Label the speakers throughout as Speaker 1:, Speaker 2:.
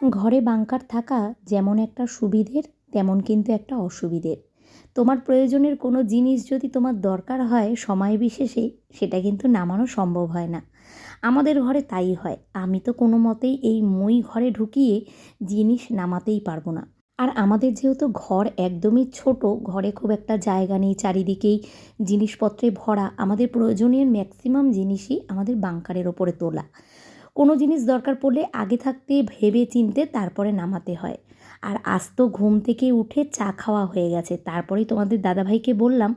Speaker 1: ঘরে বাঙ্কার থাকা যেমন একটা সুবিধের তেমন কিন্তু একটা অসুবিধের। তোমার প্রয়োজনের কোনো জিনিস যদি তোমার দরকার হয় সময় বিশেষে, সেটা কিন্তু নামানো সম্ভব হয় না। আমাদের ঘরে তাই হয়। আমি তো কোনো মতেই এই মই ঘরে ঢুকিয়ে জিনিস নামাতেই পারবো না। আর আমাদের যেহেতু ঘর একদমই ছোট, ঘরে খুব একটা জায়গা নেই, চারিদিকেই জিনিসপত্রে ভরা, আমাদের প্রয়োজনীয় ম্যাক্সিমাম জিনিসই আমাদের বাঙ্কারের ওপরে তোলা। কোনো জিনিস দরকার পড়লে আগে থাকতে ভেবে চিন্তে তারপরে নামাতে হয়। আর আজ তো ঘুম থেকে উঠে চা খাওয়া হয়ে গেছে, তারপরেই তোমাদের দাদাভাইকে বললাম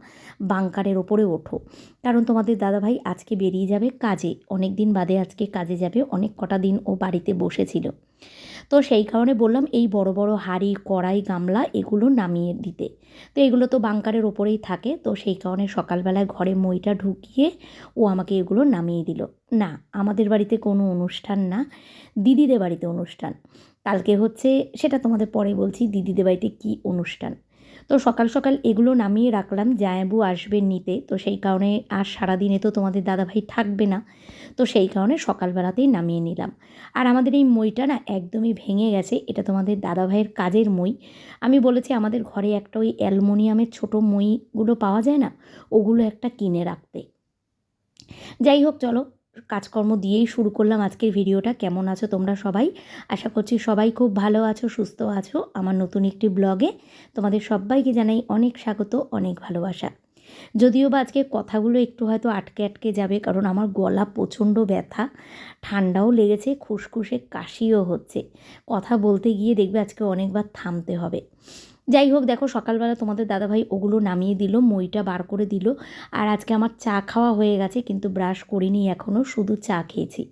Speaker 1: বাঙ্কারের ওপরে ওঠো, কারণ তোমাদের দাদাভাই আজকে বেরিয়ে যাবে কাজে, অনেক দিন বাদে আজকে কাজে যাবে, অনেক কটা দিন ও বাড়িতে বসেছিল। তো সেই কারণে বললাম এই বড় বড় হাঁড়ি কড়াই গামলা এগুলো নামিয়ে দিতে। তো এগুলো তো বাঙ্কারের ওপরেই থাকে, তো সেই কারণে সকালবেলায় ঘরে মইটা ঢুকিয়ে ও আমাকে এগুলো নামিয়ে দিল। না, আমাদের বাড়িতে কোনো অনুষ্ঠান না, দিদিদের বাড়িতে অনুষ্ঠান। কালকে হচ্ছে, সেটা তোমাদের পরে বলছি দিদিদের বাড়িতে কী অনুষ্ঠান। তো সকাল সকাল এগুলো নামিয়ে রাখলাম, জামাইবাবু আসবেন নিতে, তো সেই কারণে আর সারাদিনে তো তোমাদের দাদাভাই থাকবে না, তো সেই কারণে সকালবেলাতেই নামিয়ে নিলাম। আর আমাদের এই মইটা না একদমই ভেঙে গেছে, এটা তোমাদের দাদাভাইয়ের কাজের মই। আমি বলেছি আমাদের ঘরে একটা ওই অ্যালুমিনিয়ামের ছোটো মইগুলো পাওয়া যায় না, ওগুলো একটা কিনে রাখতে। যাই হোক, চলো কাজকর্ম দিয়েই শুরু করলাম আজকের ভিডিওটা। কেমন আছো তোমরা সবাই? আশা করছি সবাই খুব ভালো আছো, সুস্থ আছো। আমার নতুন একটি ব্লগে তোমাদের সবাইকে জানাই অনেক স্বাগত, অনেক ভালোবাসা। যদিও বা আজকে কথাগুলো একটু হয়তো আটকে আটকে যাবে, কারণ আমার গলা প্রচণ্ড ব্যথা, ঠান্ডাও লেগেছে, খুসখুসে কাশিও হচ্ছে। কথা বলতে গিয়ে দেখবে আজকে অনেকবার থামতে হবে। যাই হোক, দেখো সকালবেলা তোমাদের দাদাভাই ওগুলো নামিয়ে দিল, মইটা বার করে দিল। আর আজকে আমার চা খাওয়া হয়ে গেছে, কিন্তু ব্রাশ করিনি এখনও, শুধু চা খেয়েছি।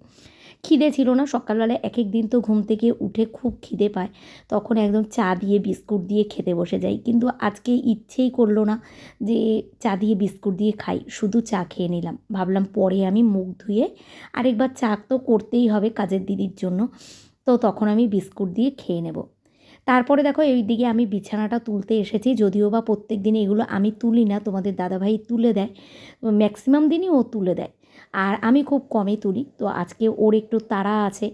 Speaker 1: খিদে ছিল না সকালবেলায়, এক এক দিন তো ঘুম থেকে উঠে খুব খিদে পায়, তখন একদম চা দিয়ে বিস্কুট দিয়ে খেতে বসে যাই, কিন্তু আজকে ইচ্ছেই করলো না যে চা দিয়ে বিস্কুট দিয়ে খাই, শুধু চা খেয়ে নিলাম। ভাবলাম পরে আমি মুখ ধুয়ে আরেকবার চা তো করতেই হবে কাজের দিদির জন্য, তো তখন আমি বিস্কুট দিয়ে খেয়ে নেব। তারপরে দেখো এই দিকে আমি বিছানাটা তুলতে এসেছি, যদিও বা প্রত্যেক দিনে এগুলো আমি তুলি না, তোমাদের দাদাভাই তুলে দেয়, ম্যাক্সিমাম দিনই ও তুলে দেয়, আর আমি খুব কমই তুলি। তো আজকে ওর একটু তাড়া আছে,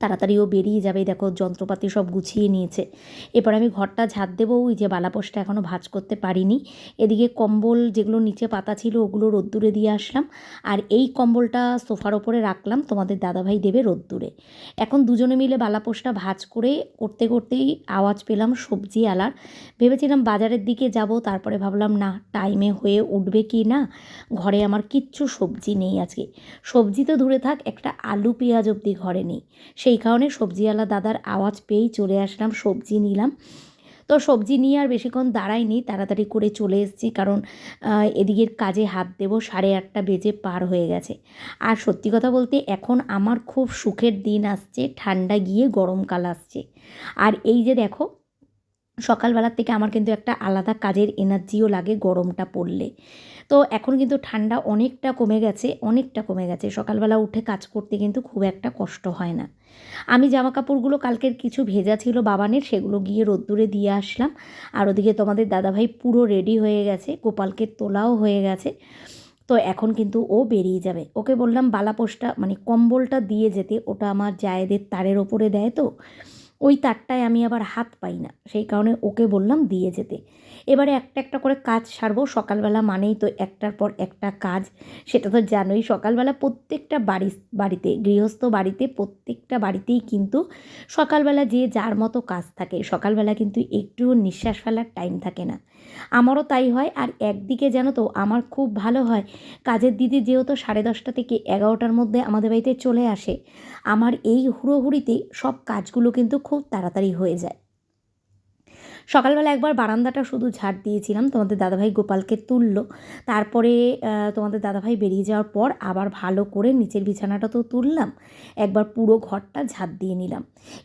Speaker 1: তাড়াতাড়ি ও বেরিয়ে যাবে। দেখো যন্ত্রপাতি সব গুছিয়ে নিয়েছে। এবার আমি ঘরটা ঝাঁট দেবো, ওই যে বালাপোষটা এখনও ভাঁজ করতে পারিনি। এদিকে কম্বল যেগুলো নিচে পাতা ছিল ওগুলো রোদ্দুরে দিয়ে আসলাম, আর এই কম্বলটা সোফার ওপরে রাখলাম, তোমাদের দাদাভাই দেবে রোদ্দুরে। এখন দুজনে মিলে বালাপোষটা ভাঁজ করে করতে করতেই আওয়াজ পেলাম সবজি আলার। ভেবেছিলাম বাজারের দিকে যাব, তারপরে ভাবলাম না, টাইমে হয়ে উঠবে কি না, ঘরে আমার কিচ্ছু সবজি নেই আজকে। সবজি তো দূরে থাক, একটা আলু পেঁয়াজ অবধি ঘরে নেই। সেই কারণে সবজিওয়ালা দাদার আওয়াজ পেয়েই চলে আসলাম, সবজি নিলাম। তো সবজি নিয়ে আর বেশিক্ষণ দাঁড়াইনি, তাড়াতাড়ি করে চলে এসেছি, কারণ এদিকের কাজে হাত দেবো, 8:30 বেজে পার হয়ে গেছে। আর সত্যি কথা বলতে এখন আমার খুব সুখের দিন আসছে, ঠান্ডা গিয়ে গরমকাল আসছে। আর এই যে দেখো সকালবেলার থেকে আমার কিন্তু একটা আলাদা কাজের এনার্জিও লাগে গরমটা পড়লে। তো এখন কিন্তু ঠান্ডা অনেকটা কমে গেছে, অনেকটা কমে গেছে, সকালবেলা উঠে কাজ করতে কিন্তু খুব একটা কষ্ট হয় না। আমি জামাকাপড়গুলো কালকের কিছু ভেজা ছিল বাবানের, সেগুলো গিয়ে রোদ্দুরে দিয়ে আসলাম। আর ওদিকে তোমাদের দাদাভাই পুরো রেডি হয়ে গেছে, গোপালকে তোলাও হয়ে গেছে। তো এখন কিন্তু ও বেরিয়ে যাবে। ওকে বললাম বালাপোষটা মানে কম্বলটা দিয়ে যেতে, ওটা আমার জায়েদের তারের ওপরে দেয়, তো ওই তারটায় আমি আবার হাত পাই না, সেই কারণে ওকে বললাম দিয়ে যেতে। এবারে একটা একটা করে কাজ সারবো, সকালবেলা মানেই তো একটার পর একটা কাজ, সেটা তো জানোই। সকালবেলা প্রত্যেকটা বাড়িতে গৃহস্থ বাড়িতে প্রত্যেকটা বাড়িতেই কিন্তু সকালবেলা যে যার মতো কাজ থাকে, সকালবেলা কিন্তু একটুও নিঃশ্বাস ফেলার টাইম থাকে না। আমারও তাই হয়। আর একদিকে জানো তো আমার খুব ভালো হয়, কাজের দিদি যেহেতু 10:30 থেকে 11টার মধ্যে আমাদের বাড়িতে চলে আসে, আমার এই হুড়োহুড়িতে সব কাজগুলো কিন্তু খুব তাড়াতাড়ি হয়ে যায়। সকালবেলা একবার বারান্দাটা শুধু ঝাড় দিয়েছিলাম, তোমাদের দাদাভাই গোপালকে তুললো। তারপরে তোমাদের দাদাভাই বেরিয়ে যাওয়ার পর আবার ভালো করে নিচের বিছানাটা তো তুললাম, একবার পুরো ঘরটা ঝাড় দিয়ে নিলাম।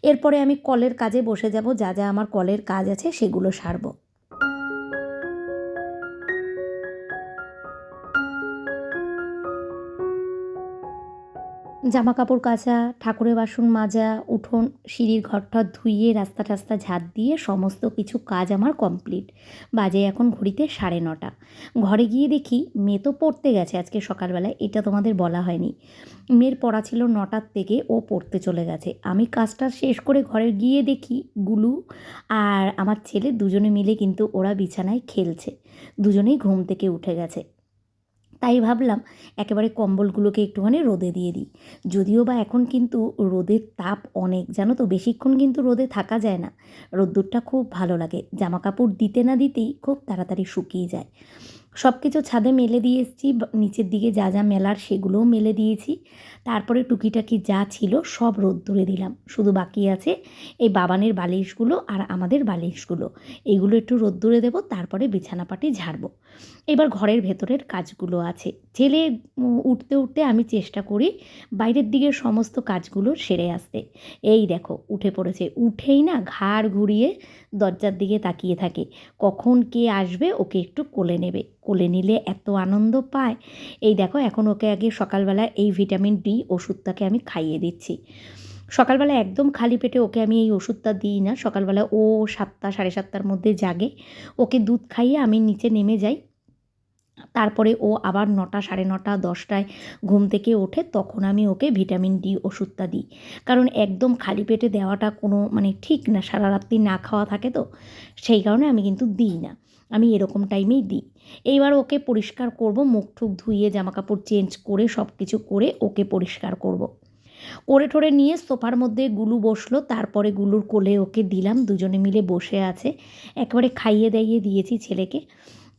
Speaker 1: এরপরে আমি কলের কাজে বসে যাব, যা যা আমার কলের কাজ আছে সেগুলো সারবো। জামা কাপড় কাচা, ঠাকুরের বাসন মাজা, উঠোন সিঁড়ির ঘরটর ধুইয়ে রাস্তা টাস্তা ঝাঁট দিয়ে সমস্ত কিছু কাজ আমার কমপ্লিট। বাজে এখন ঘড়িতে 9:30। ঘরে গিয়ে দেখি মেয়ে তো পড়তে গেছে আজকে সকালবেলায়, এটা তোমাদের বলা হয়নি। মেয়ের পড়া ছিল 9টার থেকে, ও পড়তে চলে গেছে। আমি কাজটা শেষ করে ঘরে গিয়ে দেখি গুলু আর আমার ছেলে দুজনে মিলে কিন্তু ওরা বিছানায় খেলছে, দুজনেই ঘুম থেকে উঠে গেছে। তাই ভাবলাম একেবারে কম্বলগুলোকে একটুখানি রোদে দিয়ে দিই। যদিও বা এখন কিন্তু রোদের তাপ অনেক, জানো তো, বেশিক্ষণ কিন্তু রোদে থাকা যায় না। রোদ্দুরটা খুব ভালো লাগে, জামা কাপড় দিতে না দিতেই খুব তাড়াতাড়ি শুকিয়ে যায়। সব কিছু ছাদে মেলে দিয়ে এসেছি, নিচের দিকে যা যা মেলার সেগুলোও মেলে দিয়েছি। তারপরে টুকিটাকি যা ছিল সব রোদ্দুরে দিলাম, শুধু বাকি আছে এই বাবানের বালিশগুলো আর আমাদের বালিশগুলো, এইগুলো একটু রোদ্দুরে দেবো, তারপরে বিছানাপাটি ঝাড়বো। এবার ঘরের ভেতরের কাজগুলো আছে। ছেলে উঠতে উঠতে আমি চেষ্টা করি বাইরের দিকের সমস্ত কাজগুলো সেরে আসতে। এই দেখো উঠে পড়েছে, উঠেই না ঘাড় ঘুরিয়ে দরজার দিকে তাকিয়ে থাকে, কখন কে আসবে ওকে একটু কোলে নেবে। কোলে নিলে এত আনন্দ পায়। এই দেখো এখন ওকে আগে সকালবেলা এই ভিটামিন ডি ওষুধটাকে আমি খাইয়ে দিচ্ছি। সকালবেলা একদম খালি পেটে ওকে আমি এই ওষুধটা দিই না। সকালবেলা ও 7টা 7:30টার মধ্যে জাগে, ওকে দুধ খাইয়ে আমি নিচে নেমে যাই। তারপরে ও আবার 9টা 9:30 10টায় ঘুম থেকে ওঠে, তখন আমি ওকে ভিটামিন ডি ওষুধটা দিই। কারণ একদম খালি পেটে দেওয়াটা কোনো মানে ঠিক না, সারা রাত্রি না খাওয়া থাকে তো, সেই কারণে আমি কিন্তু দিই না, আমি এরকম টাইমেই দিই। এইবার ওকে পরিষ্কার করব, মুখ টুক ধুইয়ে জামাকাপড় চেঞ্জ করে সব কিছু করে ওকে পরিষ্কার করব। করে ঠোরে নিয়ে সোফার মধ্যে গুলু বসলো, তারপরে গুলুর কোলে ওকে দিলাম, দুজনে মিলে বসে আছে। একেবারে খাইয়ে দাইয়ে দিয়েছি ছেলেকে,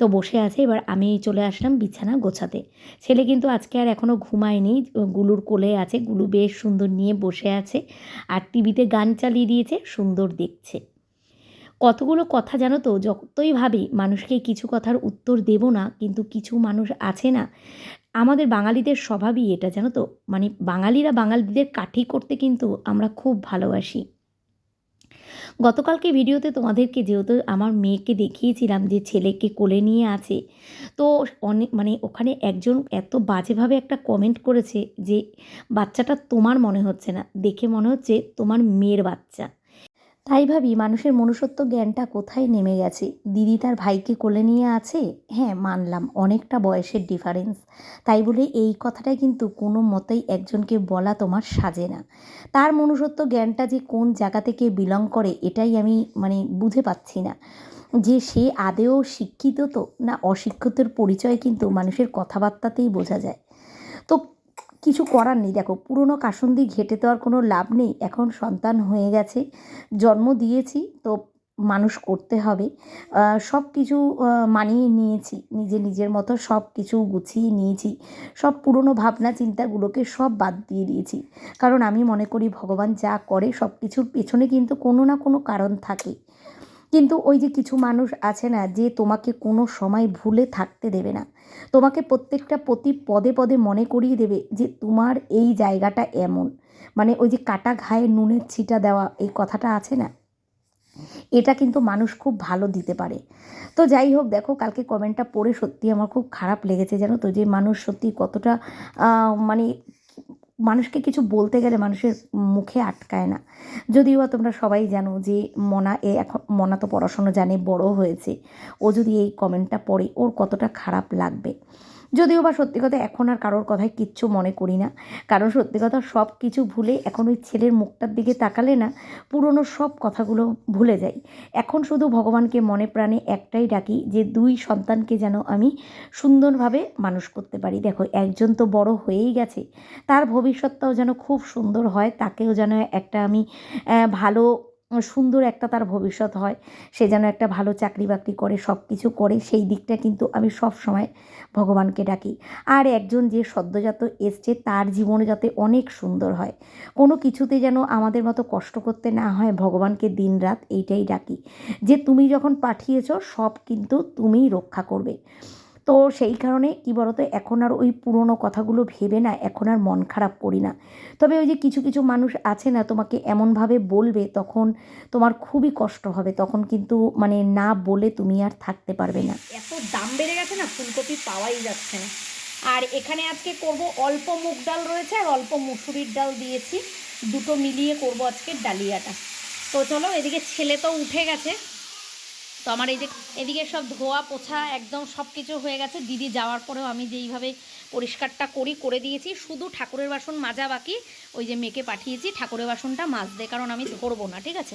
Speaker 1: তো বসে আছে। এবার আমি চলে আসলাম বিছানা গোছাতে। ছেলে কিন্তু আজকে আর এখনও ঘুমায়নি, গুলুর কোলে আছে, গুলু বেশ সুন্দর নিয়ে বসে আছে আর টিভিতে গান চালিয়ে দিয়েছে, সুন্দর দেখছে। কতগুলো কথা জানো তো, যতই ভাবি মানুষকে কিছু কথার উত্তর দেব না, কিন্তু কিছু মানুষ আছে না, আমাদের বাঙালিদের স্বভাবই এটা, জানো তো, মানে বাঙালিরা বাঙালিদের কাঠি করতে কিন্তু আমরা খুব ভালোবাসি। গতকালকে ভিডিওতে তোমাদেরকে যেহেতু আমার মেয়েকে দেখিয়েছিলাম যে ছেলেকে কোলে নিয়ে আছে, তো অনেক মানে ওখানে একজন এত বাজেভাবে একটা কমেন্ট করেছে যে বাচ্চাটা তোমার মনে হচ্ছে না, দেখে মনে হচ্ছে তোমার মেয়ের বাচ্চা। তাই ভাবি মানুষের মনুষ্যত্ব জ্ঞানটা কোথায় নেমে গেছে। দিদি তার ভাইকে কোলে নিয়ে আছে, হ্যাঁ মানলাম অনেকটা বয়সের ডিফারেন্স, তাই বলে এই কথাটাই কিন্তু কোনো মতেই একজনকে বলা তোমার সাজে না। তার মনুষ্যত্ব জ্ঞানটা যে কোন জায়গা থেকে বিলং করে এটাই আমি মানে বুঝে পাচ্ছি না, যে সে আদেও শিক্ষিত তো না অশিক্ষিতর পরিচয় কিন্তু মানুষের কথাবার্তাতেই বোঝা যায়। তো কিছু করার নেই, দেখো পুরনো কাসুন্দি ঘেঁটে তো আর কোনো লাভ নেই, এখন সন্তান হয়ে গেছে, জন্ম দিয়েছি তো মানুষ করতে হবে। সব কিছু মানিয়ে নিয়েছি, নিজের মতো সব কিছু গুছিয়ে নিয়েছি, সব পুরনো ভাবনা চিন্তাগুলোকে সব বাদ দিয়ে দিয়েছি। কারণ আমি মনে করি ভগবান যা করে সব কিছুর পেছনে কিন্তু কোনো না কোনো কারণ থাকে। কিন্তু ওই যে কিছু মানুষ আছে না, যে তোমাকে কোনো সময় ভুলে থাকতে দেবে না, তোমাকে প্রত্যেকটা প্রতি পদে পদে মনে করিয়ে দেবে যে তোমার এই জায়গাটা এমন, মানে ওই যে কাটা ঘায়ে নুনের ছিটা দেওয়া এই কথাটা আছে না, এটা কিন্তু মানুষ খুব ভালো দিতে পারে। তো যাই হোক, দেখো কালকে কমেন্টটা পড়ে সত্যি আমার খুব খারাপ লেগেছে, জানো তো, যে মানুষ সত্যি কতটা মানে মানুষকে কিছু বলতে গেলে মানুষের মুখে আটকায় না। যদিও বা তোমরা সবাই জানো যে মনা এখন মনা তো পড়াশোনা জানে, বড় হয়েছে, ও যদি এই কমেন্টটা পড়ে ওর কতটা খারাপ লাগবে। যদিও বা সত্যি কথা এখন আর কারোর কথায় কিচ্ছু মনে করি না, কারণ সত্যি কথা সব কিছু ভুলে এখন ওই ছেলের মুখটার দিকে তাকালে না পুরনো সব কথাগুলো ভুলে যাই। এখন শুধু ভগবানকে মনে প্রাণে একটাই ডাকি যে দুই সন্তানকে যেন আমি সুন্দরভাবে মানুষ করতে পারি। দেখো একজন তো বড় হয়েই গেছে, তার ভবিষ্যৎটাও যেন খুব সুন্দর হয়, তাকেও যেন একটা আমি ভালো সুন্দর একটা তার ভবিষ্যৎ হয়, সে যেন একটা ভালো চাকরি বাকরি করে, সব কিছু করে, সেই দিকটা কিন্তু আমি সব সময় ভগবানকে ডাকি। আর একজন যে সদ্যোজাত এসছে তার জীবনে যাতে অনেক সুন্দর হয়, কোনো কিছুতে যেন আমাদের মতো কষ্ট করতে না হয়, ভগবানকে দিনরাত এইটাই ডাকি যে তুমি যখন পাঠিয়েছো সব কিন্তু তুমিই রক্ষা করবে। তো সেই কারণে কী বলো তো, এখন আর ওই পুরনো কথাগুলো ভেবে না এখন আর মন খারাপ করি না। তবে ওই যে কিছু কিছু মানুষ আছে না, তোমাকে এমনভাবে বলবে তখন তোমার খুবই কষ্ট হবে, তখন কিন্তু মানে না বলে তুমি আর থাকতে পারবে না।
Speaker 2: এত দাম বেড়ে গেছে না, ফুলকপি পাওয়াই যাচ্ছে না। আর এখানে আজকে করব, অল্প মুগ ডাল রয়েছে আর অল্প মুসুরির ডাল দিয়েছি, দুটো মিলিয়ে করব আজকে ডালিয়াটা। তো চলো, এদিকে ছেলে তো উঠে গেছে, তো আমার এই যে এদিকে সব ধোয়া পোছা একদম সব কিছু হয়ে গেছে। দিদি যাওয়ার পরেও আমি যেইভাবে পরিষ্কারটা করে দিয়েছি, শুধু ঠাকুরের বাসন মাজা বাকি। ওই যে মেয়েকে পাঠিয়েছি ঠাকুরের বাসনটা মাজতে, কারণ আমি ধরবো না, ঠিক আছে।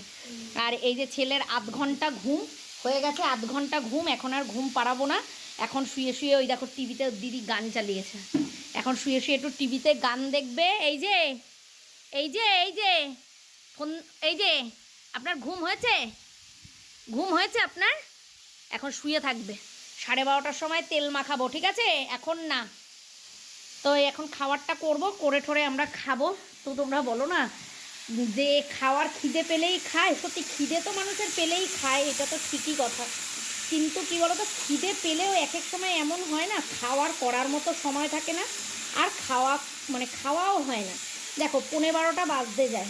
Speaker 2: আর এই যে ছেলের আধ ঘন্টা ঘুম হয়ে গেছে, আধ ঘন্টা ঘুম, এখন আর ঘুম পাড়াবো না। এখন শুয়ে শুয়ে ওই দেখো টিভিতে দিদি গান চালিয়েছে, এখন শুয়ে শুয়ে একটু টিভিতে গান দেখবে। এই যে এই যে এই যে ফোন, এই যে আপনার ঘুম হয়েছে, ঘুম হয়েছে আপনার, এখন শুয়ে থাকবে। 12:30টার সময় তেল মাখাবো, ঠিক আছে, এখন না। তো এখন খাবারটা করব, করে ঠোরে আমরা খাবো। তো তোমরা বলো না যে খাওয়ার খিদে পেলেই খায়, সত্যি খিদে তো মানুষের পেলেই খায়, এটা তো ঠিকই কথা। কিন্তু কী বলো তো, খিদে পেলেও এক এক সময় এমন হয় না, খাওয়ার করার মতো সময় থাকে না, আর খাওয়াও হয় না। দেখো 11:30 বাজতে যায়,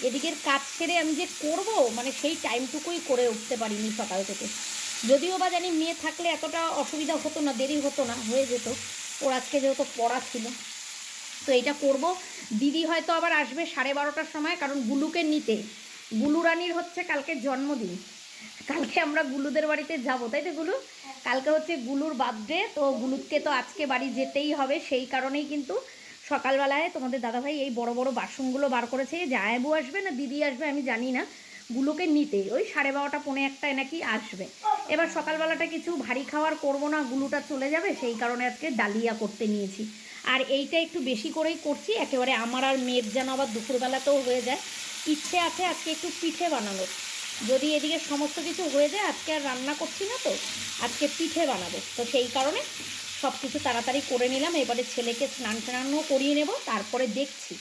Speaker 2: এদিকের কাজ ছেড়ে আমি যে করব, মানে সেই টাইমটুকুই করে উঠতে পারিনি সকাল থেকে। যদিও বা জানি মেয়ে থাকলে এতটা অসুবিধা হতো না, দেরি হতো না, হয়ে যেত। ওর আজকে যেহেতু পড়া ছিল, তো এইটা করব। দিদি হয়তো আবার আসবে 12:30টার সময়, কারণ গুলুকে নিতে। গুলু রানির হচ্ছে কালকে জন্মদিন, কালকে আমরা গুলুদের বাড়িতে যাব, তাই তো গুলু? কালকে হচ্ছে গুলুর বার্থডে, তো গুলুকে তো আজকে বাড়ি যেতেই হবে। সেই কারণেই কিন্তু সকালবেলায় তোমাদের দাদাভাই এই বড় বড় বাসনগুলো বার করেছে। জায়াবু আসবে না দিদি আসবে আমি জানি না, গুলোকে নিতে ওই 12:30 পৌনে একটায় নাকি আসবে। এবার সকালবেলাটা কিছু ভারী খাওয়ার করব না, গুলুটা চলে যাবে, সেই কারণে আজকে ডালিয়া করতে নিয়েছি। আর এইটা একটু বেশি করেই করছি, একেবারে আমার আর মেয়ের যেন আবার দুপুরবেলাতেও হয়ে যায়। ইচ্ছে আছে আজকে একটু পিঠে বানানোর, যদি এদিকে সমস্ত কিছু হয়ে যায়, আজকে আর রান্না করছি না তো, আজকে পিঠে বানাবো। তো সেই কারণে সব কিছু তাড়াতাড়ি করে নিলাম। এবারে ছেলেকে স্নান টানও করিয়ে নেব, তারপরে দেখছি।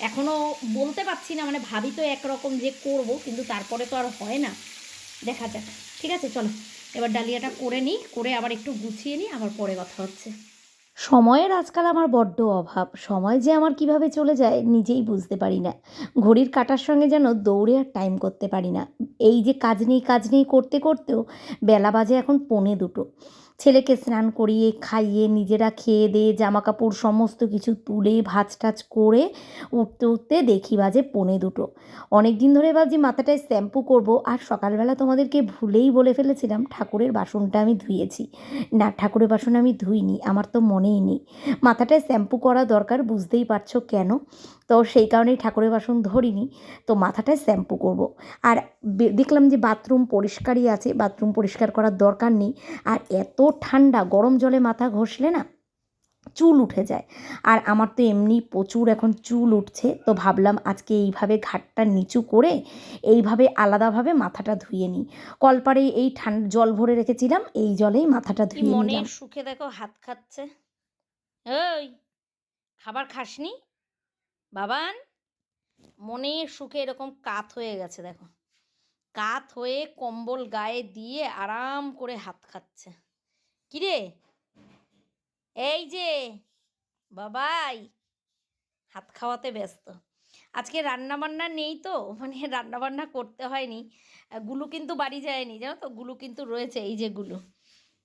Speaker 2: এখনও বলতে পারছি না, মানে ভাবি তো একরকম যে করব, কিন্তু তারপরে তো আর হয় না, দেখা যাক। ঠিক আছে, চলো এবার ডালিয়াটা করে নিই, করে আবার একটু গুছিয়ে নিই, আবার পরে কথা হচ্ছে।
Speaker 1: সময়ের আজকাল আমার বড্ড অভাব, সময় যে আমার কিভাবে চলে যায় নিজেই বুঝতে পারি না। ঘড়ির কাঁটার সঙ্গে যেন দৌড়ে আর টাইম করতে পারি না। এই যে কাজ নেই করতে করতেও বেলা বাজে এখন 1:45। ছেলেকে স্নান করিয়ে খাইয়ে নিজেরা খেয়ে দিয়ে জামা কাপড় সমস্ত কিছু তুলে ভাঁজ টাজ করে উঠতে উঠতে দেখি বাজে 1:45। অনেক দিন ধরে ভাবছি মাথাটায় শ্যাম্পু করব, আর সকালবেলা তোমাদেরকে ভুলেই বলে ফেলেছিলাম ঠাকুরের বাসনটা আমি ধুয়েছি। না, ঠাকুরের বাসন আমি ধুইনি, আমার তো মনেই নেই। মাথাটায় শ্যাম্পু করা দরকার, বুঝতেই পারছো কেন। তো সেই কারণেই ঠাকুরের বাসন ধরিনি, তো মাথাটায় শ্যাম্পু করব। আর দেখলাম যে বাথরুম পরিষ্কারই আছে, বাথরুম পরিষ্কার করার দরকার নেই। আর এত ঠান্ডা, গরম জলে মাথা ঘষলে না চুল উঠে যায়। আর আমার তো এমনি প্রচুর এখন চুল উঠছে, তো ভাবলাম আজকে এইভাবে ঘাটটা নিচু করে এইভাবে আলাদাভাবে মাথাটা ধুয়ে নিই। কলপাড়ে এই জল ভরে রেখেছিলাম, এই জলেই মাথাটা
Speaker 2: কি
Speaker 1: ধুয়ে নিলাম।
Speaker 2: মনের সুখে দেখো হাত খাচ্ছে, ওই খাবার খাসনি বাবান, মনের সুখে এরকম কাত হয়ে গেছে দেখো, কাত হয়ে কম্বল গায়ে দিয়ে আরাম করে হাত খাচ্ছে। কিরে, এই যে বাবাই, হাত খাওয়াতে ব্যস্ত। আজকে রান্নাবান্না নেই তো, মানে রান্নাবান্না করতে হয়নি। গুলু কিন্তু বাড়ি যায়নি, জানো তো, গুলু কিন্তু রয়েছে। এই যে গুলু,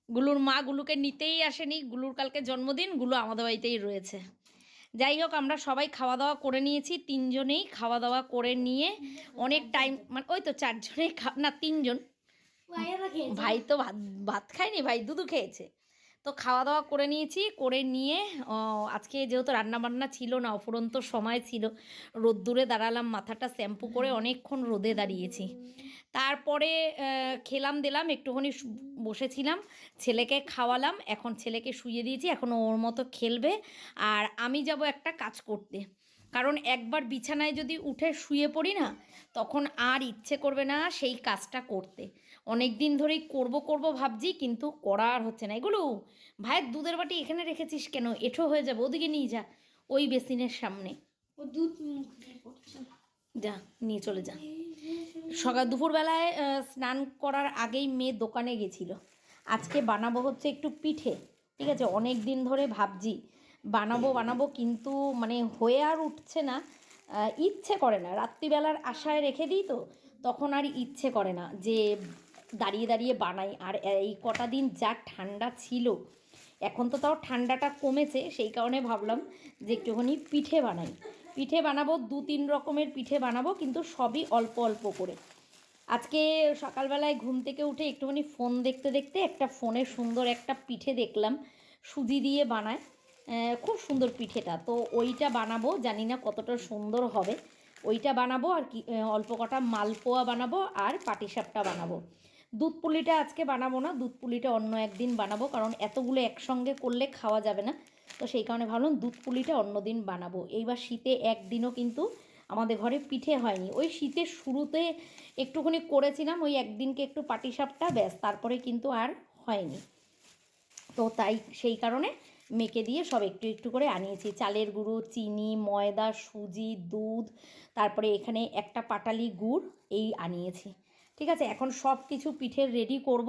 Speaker 2: গুলুর মা গুলুকে নিতেই আসেনি, গুলুর কালকে জন্মদিন, গুলু আমাদের বাড়িতেই রয়েছে। যাই হোক, আমরা সবাই খাওয়া দাওয়া করে নিয়েছি, তিনজনেই খাওয়া দাওয়া করে নিয়ে অনেক টাইম, মানে ওই তো চারজনেই না তিনজন, ভাই তো ভাত ভাত খায়নি, ভাই দুধু খেয়েছে। তো খাওয়া দাওয়া করে নিয়েছি, করে নিয়ে আজকে যেহেতু রান্নাবান্না ছিল না, অফুরন্ত সময় ছিল, রোদ্দুরে দাঁড়ালাম, মাথাটা শ্যাম্পু করে অনেকক্ষণ রোদে দাঁড়িয়েছি। তারপরে খেলাম দিলাম, একটুখানি বসেছিলাম, ছেলেকে খাওয়ালাম, এখন ছেলেকে শুইয়ে দিয়েছি, এখন ওর মতো খেলবে। আর আমি যাব একটা কাজ করতে, কারণ একবার বিছানায় যদি উঠে শুয়ে পড়ি না, তখন আর ইচ্ছে করবে না সেই কাজটা করতে। অনেক দিন ধরেই করব করব ভাবছি, কিন্তু করা আর হচ্ছে না। এগুলো ভাইয়ের দুধের বাটি এখানে রেখেছিস কেন? এঁঠো হয়ে যাবে, ওদিকে নিয়ে যা, ওই বেসিনের সামনে।
Speaker 3: ও দুধ মুখ দিয়ে পড়ছে।
Speaker 2: যা নিয়ে চলে যা। দুপুরবেলায় স্নান করার আগেই মেয়ে দোকানে গেছিলো। আজকে বানাবো হচ্ছে একটু পিঠে, ঠিক আছে? অনেক দিন ধরে ভাবছি বানাবো বানাবো, কিন্তু মানে হয়ে আর উঠছে না, ইচ্ছে করে না। রাত্রিবেলার আশায় রেখে দিই, তো তখন আর ইচ্ছে করে না যে দাঁড়িয়ে দাঁড়িয়ে বানাই। আর এই কটা দিন যা ঠান্ডা ছিল, এখন তো তাও ঠান্ডাটা কমেছে, সেই কারণে ভাবলাম যে একটুখানি পিঠে বানাই। পিঠে বানাবো, 2-3 রকমের পিঠে বানাবো, কিন্তু সবই অল্প অল্প করে। আজকে সকালবেলায় ঘুম থেকে উঠে একটুখানি ফোন দেখতে দেখতে একটা ফোনে সুন্দর একটা পিঠে দেখলাম, সুজি দিয়ে বানায়, খুব সুন্দর পিঠেটা। তো ওইটা বানাবো, জানি না কতটা সুন্দর হবে। ওইটা বানাবো, আর কি অল্প কটা মালপোয়া বানাবো, আর পাটিসাপটা বানাবো। দুধ পুলিটা আজকে বানাবো না, দুধ পুলিটা অন্য একদিন বানাবো, কারণ এতগুলো একসঙ্গে করলে খাওয়া যাবে না। তো সেই কারণে ভাবলাম দুধ পুলিটা অন্য দিন বানাবো। এইবার শীতে একদিনও কিন্তু আমাদের ঘরে পিঠে হয়নি। ওই শীতের শুরুতে একটুখানি করেছিলাম, ওই একদিনকে একটু পাটিসাপটা, ব্যাস, তারপরে কিন্তু আর হয়নি। তো তাই সেই কারণে মেখে দিয়ে সব একটু একটু করে আনিয়েছি। চালের গুঁড়ো, চিনি, ময়দা, সুজি, দুধ, তারপরে এখানে একটা পাটালি গুড়, এই আনিয়েছি। ঠিক আছে, এখন সব কিছু পিঠের রেডি করব।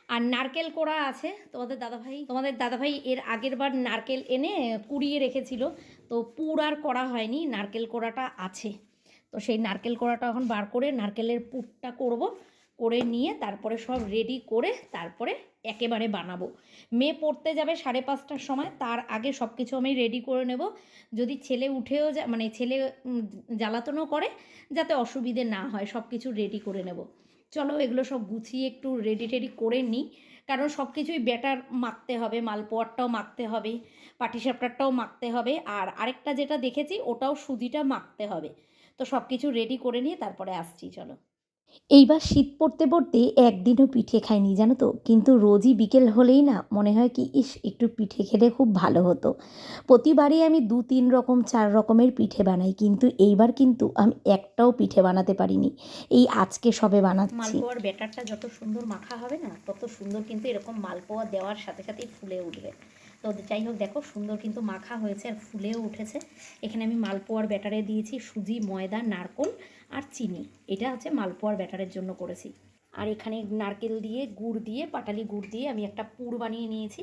Speaker 2: আর নারকেল কোড়া আছে তোমাদের দাদাভাই এর আগের বার নারকেল এনে কুড়িয়ে রেখেছিল, তো পুর আর করা হয়নি, নারকেল কোড়াটা আছে। তো সেই নারকেল কোড়াটা এখন বার করে নারকেলের পুরটা করব, করে নিয়ে তারপরে সব রেডি করে তারপরে একেবারে বানাবো। মেয়ে পড়তে যাবে 5:30টার সময়, তার আগে সব কিছু আমি রেডি করে নেব। যদি ছেলে উঠেও মানে ছেলে জ্বালাতনও করে, যাতে অসুবিধে না হয়, সব কিছু রেডি করে নেব। চলো এগুলো সব গুছিয়ে একটু রেডি টেডি করে নিই, কারণ সব কিছুই ব্যাটার মাখতে হবে, মালপোয়ারটাও মাখতে হবে, পাটিসাপটারটাও মাখতে হবে, আর আরেকটা যেটা দেখেছি ওটাও সুজিটা মাখতে হবে। তো সব কিছু রেডি করে নিয়ে তারপরে আসছি, চলো।
Speaker 1: এইবার শীত পড়তে পড়তে একদিনও পিঠে খাইনি জানো তো, কিন্তু রোজই বিকেল হলেই না মনে হয় কি, ইস একটু পিঠে খেলে খুব ভালো হতো। প্রতিবারই আমি 2-3 রকম 4 রকমের পিঠে বানাই, কিন্তু এইবার কিন্তু আমি একটাও পিঠে বানাতে পারিনি। এই আজকে সবে বানাচ্ছি।
Speaker 2: মালপোয়ার ব্যাটারটা যত সুন্দর মাখা হবে না, তত সুন্দর কিন্তু এরকম মালপোয়া দেওয়ার সাথে সাথেই ফুলে উঠবে। তো যাই হোক, দেখো সুন্দর কিন্তু মাখা হয়েছে আর ফুলেও উঠেছে। এখানে আমি মালপোয়ার ব্যাটারে দিয়েছি সুজি, ময়দা, নারকেল আর চিনি। এটা হচ্ছে মালপোয়ার ব্যাটারের জন্য করেছি। আর এখানে নারকেল দিয়ে, গুড় দিয়ে, পাটালি গুড় দিয়ে আমি একটা পুর বানিয়ে নিয়েছি।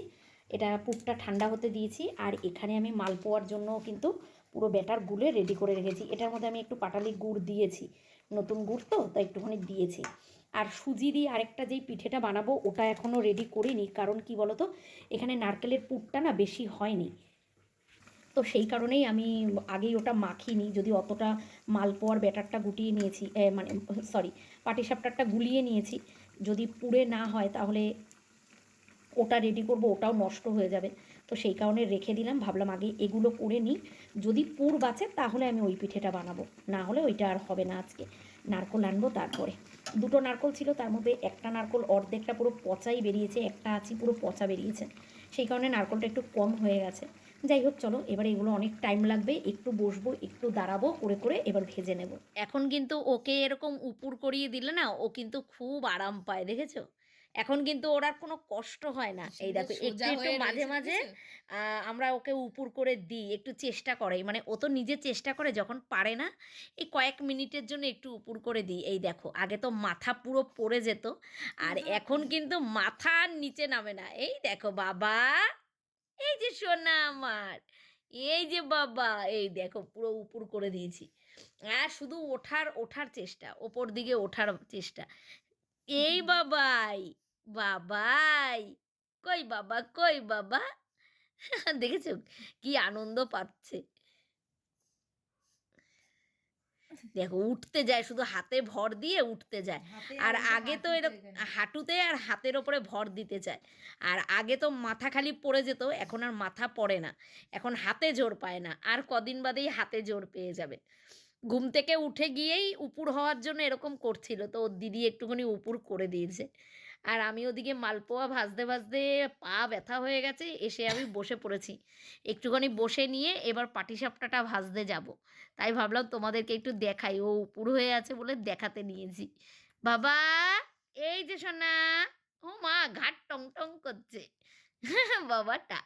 Speaker 2: এটা পুরটা ঠান্ডা হতে দিয়েছি। আর এখানে আমি মালপোয়ার জন্য কিন্তু পুরো ব্যাটার গুলে রেডি করে রেখেছি। এটার মধ্যে আমি একটু পাটালি গুড় দিয়েছি, নতুন গুড় তো তাই একটুখানি দিয়েছি। আর সুজি দিয়ে আরেকটা যেই পিঠেটা বানাবো, ওটা এখনও রেডি করিনি, কারণ কি বলো তো, এখানে নারকেলের পুরটা না বেশি হয়নি, তো সেই কারণেই আমি আগেই ওটা মাখিনি। যদি অতটা মালপোয়ার ব্যাটারটা গুটিয়ে নিয়েছি, মানে সরি, পাটিসাপটারটা গুলিয়ে নিয়েছি, যদি পুড়ে না হয় তাহলে ওটা রেডি করব, ওটাও নষ্ট হয়ে যাবে। তো সেই কারণে রেখে দিলাম, ভাবলাম আগে এগুলো করে নিই, যদি পুর বাঁচে তাহলে আমি ওই পিঠেটা বানাবো, না হলে ওইটা আর হবে না। আজকে নারকেল আনবো। তারপরে 2টো নারকেল ছিল, তার মধ্যে একটা নারকেল অর্ধেকটা পুরো পচাই বেরিয়েছে, একটা আছি পুরো পচা বেরিয়েছে, সেই কারণে নারকেলটা একটু কম হয়ে গেছে। যাই হোক, চলো এবারে এগুলো অনেক টাইম লাগবে, একটু বসবো, একটু দাঁড়াবো, করে করে এবার ভেজে নেব। এখন কিন্তু ওকে এরকম উপুর করিয়ে দিলে না, ও কিন্তু খুব আরাম পায়, দেখেছো? এখন কিন্তু ওর আর কোনো কষ্ট হয় না। এই দেখো, একটু একটু মাঝে মাঝে আমরা ওকে উপুর করে দিই, একটু চেষ্টা করে, মানে ও তো নিজে চেষ্টা করে, যখন পারে না এই কয়েক মিনিটের জন্য একটু উপুর করে দিই। এই দেখো, আগে তো মাথা পুরো পড়ে যেত, আর এখন কিন্তু মাথা আর নিচে নামে না। এই দেখো বাবা, এই যে সোনা আমার, এই যে বাবা, এই দেখো পুরো উপুর করে দিয়েছি। আর শুধু ওঠার ওঠার চেষ্টা, ওপর দিকে ওঠার চেষ্টা। এই বাবাই, বাবাই, কই বাবা, কই বাবা। দেখেছো কি আনন্দ পাচ্ছে? দেখো উঠতে যায়, শুধু হাতে ভর দিয়ে উঠতে যায়। আর আগে তো এরকম হাঁটুতে আর হাতের ওপরে ভর দিতে চায়। আর আগে তো মাথা খালি পড়ে যেত, এখন আর মাথা পড়ে না, এখন হাতে জোর পায় না। আর কদিন বাদেই হাতে জোর পেয়ে যাবে। ঘুম থেকে উঠে গিয়েই উপুর হওয়ার জন্য এরকম করছিল, তো ওর দিদি একটুখানি উপুর করে দিয়েছে। আর আমি ওদিকে মালপোয়া ভাজতে ভাজতে পা ব্যথা হয়ে গেছে, এসে আমি বসে পড়েছি। একটুখানি বসে নিয়ে এবার পাটিসাপটাটা ভাজতে যাব। তাই ভাবলাম তোমাদেরকে একটু দেখাই, ও উপুর হয়ে আছে বলে দেখাতে নিয়েছি। বাবা, এই যে সোনা, ও মা ঘাড় টং টং করছে বাবাটা।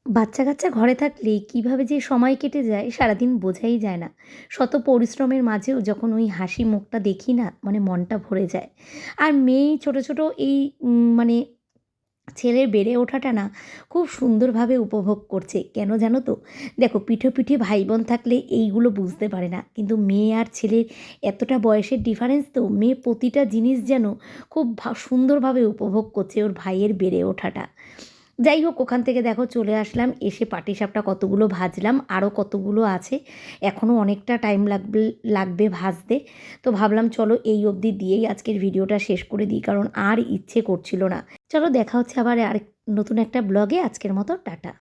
Speaker 1: বাচ্চা কাচ্চা ঘরে থাকলে কিভাবে যে সময় কেটে যায় সারাদিন বোঝাই যায় না। শত পরিশ্রমের মাঝেও যখন ওই হাসি মুখটা দেখি না, মানে মনটা ভরে যায়। আর মেয়ে ছোট ছোট এই মানে ছেলের বেড়ে ওঠাটা না খুব সুন্দরভাবে উপভোগ করছে। কেন জানো তো? দেখো, পিঠে ভাই বোন থাকলে এইগুলো বুঝতে পারে না, কিন্তু মেয়ে আর ছেলের এতটা বয়সের ডিফারেন্স, তো মেয়ে প্রতিটা জিনিস যেন খুব সুন্দরভাবে উপভোগ করছে ওর ভাইয়ের বেড়ে ওঠাটা। যাই হোক, ওখান থেকে দেখো চলে আসলাম, এসে পাটিসাপটা কতগুলো ভাজলাম, আরও কতগুলো আছে, এখনও অনেকটা টাইম লাগবে ভাজতে। তো ভাবলাম চলো এই অবধি দিয়েই আজকের ভিডিওটা শেষ করে দিই, কারণ আর ইচ্ছে করছিল না। চলো দেখা হচ্ছে আবার নতুন একটা ব্লগে। আজকের মতো টাটা।